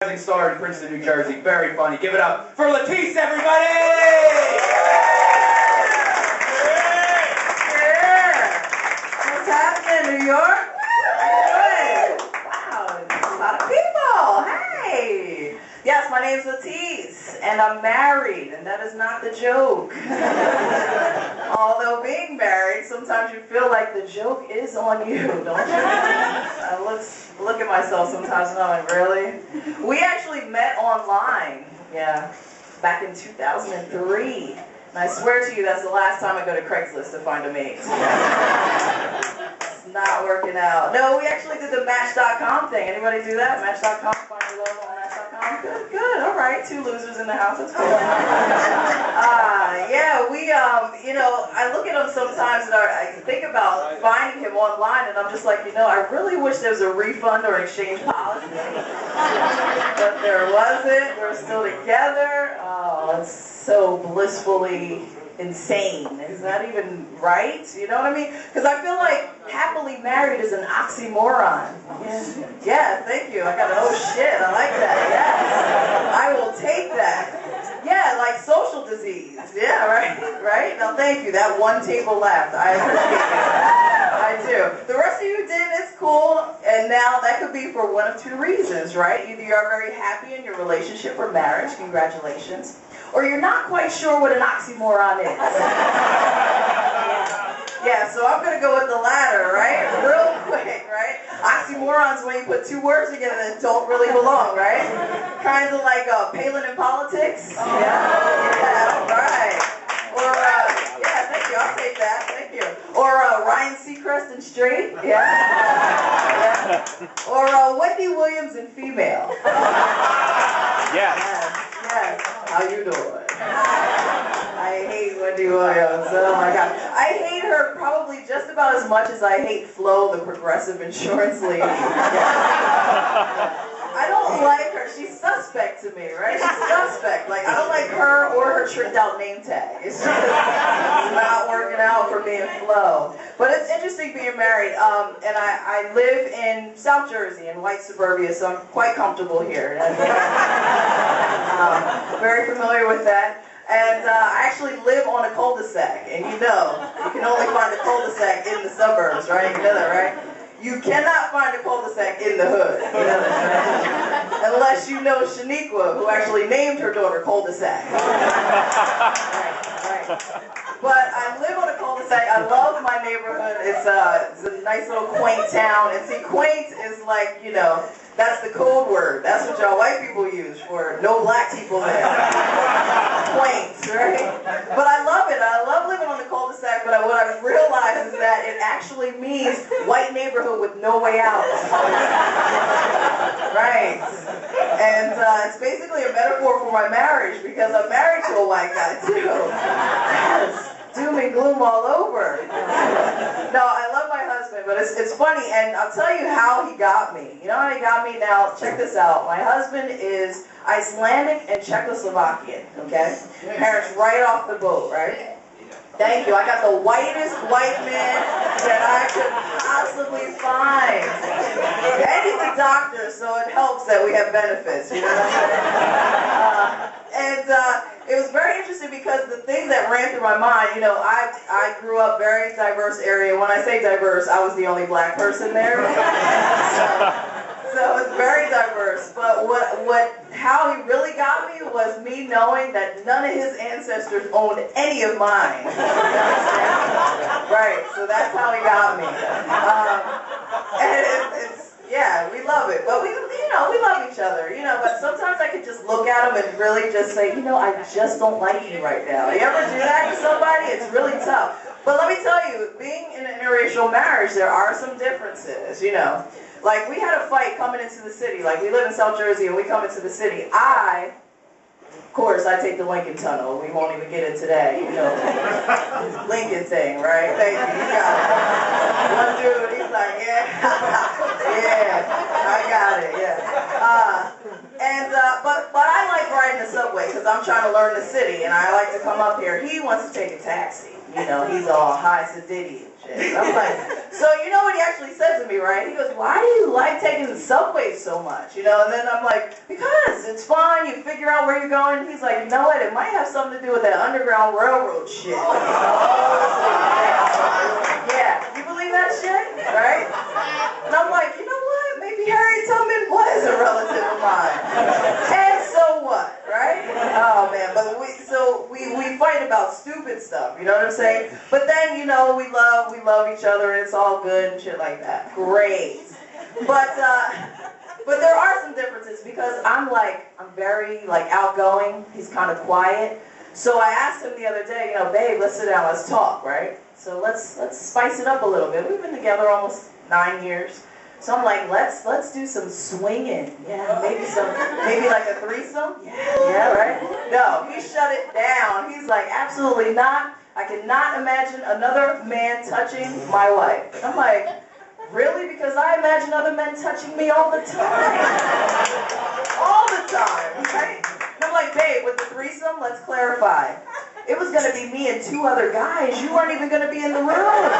Rising star in Princeton, New Jersey. Very funny. Give it up for LaTice, everybody! Yeah. What's happening, New York? Good. Wow, a lot of people. Hey. Yes, my name's LaTice, and I'm married, and that is not the joke. Although being married, sometimes you feel like the joke is on you, don't you? I look at myself sometimes and I'm like, really? We actually met online, yeah, back in 2003. And I swear to you, that's the last time I go to Craigslist to find a mate. It's not working out. No, we actually did the Match.com thing. Anybody do that? Match.com, find your love on Match.com? Good, good, all right. 2 losers in the house, that's cool. Yeah, we, you know, I look at him sometimes and I think about finding him online and I'm just like, you know, I really wish there was a refund or exchange policy. But there wasn't. We're still together. Oh, it's so blissfully insane. Is that even right? You know what I mean? Because I feel like happily married is an oxymoron. Yeah, thank you. I got an oh shit. I like that. Yes. I will take that. Yeah, like social disease. Yeah, right? Right? Now thank you. That one table left. I appreciate it. I do. The rest of you did, it's cool. And now that could be for one of 2 reasons, right? Either you are very happy in your relationship or marriage. Congratulations. Or you're not quite sure what an oxymoron is. Yeah, so I'm going to go with the latter, right? Real quick, right? Oxymorons when you put 2 words together that don't really belong, right? Kind of like Palin in politics. Yeah, right. Or, yeah, thank you, I'll take that, thank you. Or Ryan Seacrest in straight, yeah. Or Wendy Williams in female. Yes. Yes. How you doing? I hate Wendy Williams. Oh my God. I hate her probably just about as much as I hate Flo, the Progressive Insurance lady. I don't like her. She's suspect to me, right? She's suspect. Like, I don't like her or her tricked out name tag. It's just not working out for me and Flo. But it's interesting being married. And I live in South Jersey, in white suburbia, so I'm quite comfortable here. Very familiar with that. And I actually live on a cul-de-sac. And you know, you can only find a cul-de-sac in the suburbs, right? You know that, right? You cannot find a cul-de-sac in the hood, you know that, right? Unless you know Shaniqua, who actually named her daughter Cul-de-sac. Right. But I live on a cul-de-sac. I love my neighborhood. It's a nice little quaint town. And see, quaint is like, you know, that's the code word. That's what y'all white people use for no black people there. Quaint, right? But I love it. I love living on the cul-de-sac, but what I've realized is that it actually means white neighborhood with no way out. Right. And it's basically a metaphor for my marriage because I'm married to a white guy too. Yes. Doom and gloom all over. No, I love my husband, but it's funny, and I'll tell you how he got me. You know how he got me? Now, check this out. My husband is Icelandic and Czechoslovakian, okay? Parents right off the boat, right? Thank you. I got the whitest white man that I could possibly find. And he's a doctor, so it helps that we have benefits, you know what I'm saying? It was very interesting because the things that ran through my mind, you know, I grew up very diverse area. When I say diverse, I was the only black person there. So it's very diverse. But how he really got me was me knowing that none of his ancestors owned any of mine. Right, so that's how he got me. And yeah, we love it. But we love each other, you know, but sometimes I could just look at him and really just say, you know, I just don't like you right now. You ever do that to somebody? It's really tough. But let me tell you, being in an interracial marriage, there are some differences, you know. Like, we had a fight coming into the city. Like, we live in South Jersey and we come into the city. Of course, I take the Lincoln Tunnel. We won't even get it today, you know. Lincoln thing, right? Thank you, you got it. One dude, he's like, yeah, yeah, I got it, yeah. But I like riding the subway because I'm trying to learn the city and I like to come up here. He wants to take a taxi. You know, he's all high sedity and shit. I'm like, so you know what he actually said to me? me, right? He goes, why do you like taking the subway so much? You know, and then I'm like, because it's fun, you figure out where you're going. He's like, you know what, it might have something to do with that Underground Railroad shit. Yeah, you believe that shit, right? And I'm like, you know what, maybe Harriet Tubman was a relative of mine. And so what, right? Oh man, but we fight about stupid stuff, you know what I'm saying? But then, you know, we love each other and it's all good and shit like that. Great. But there are some differences because I'm very outgoing. He's kind of quiet. So I asked him the other day, you know, babe, let's sit down, let's talk, right? So let's spice it up a little bit. We've been together almost 9 years. So I'm like, let's do some swinging. Yeah, maybe like a threesome. Yeah, right? No, he shut it down. He's like, absolutely not. I cannot imagine another man touching my wife. I'm like, really? Because I imagine other men touching me all the time. All the time, right? And I'm like, babe, with the threesome, let's clarify. It was going to be me and 2 other guys. You weren't even going to be in the room.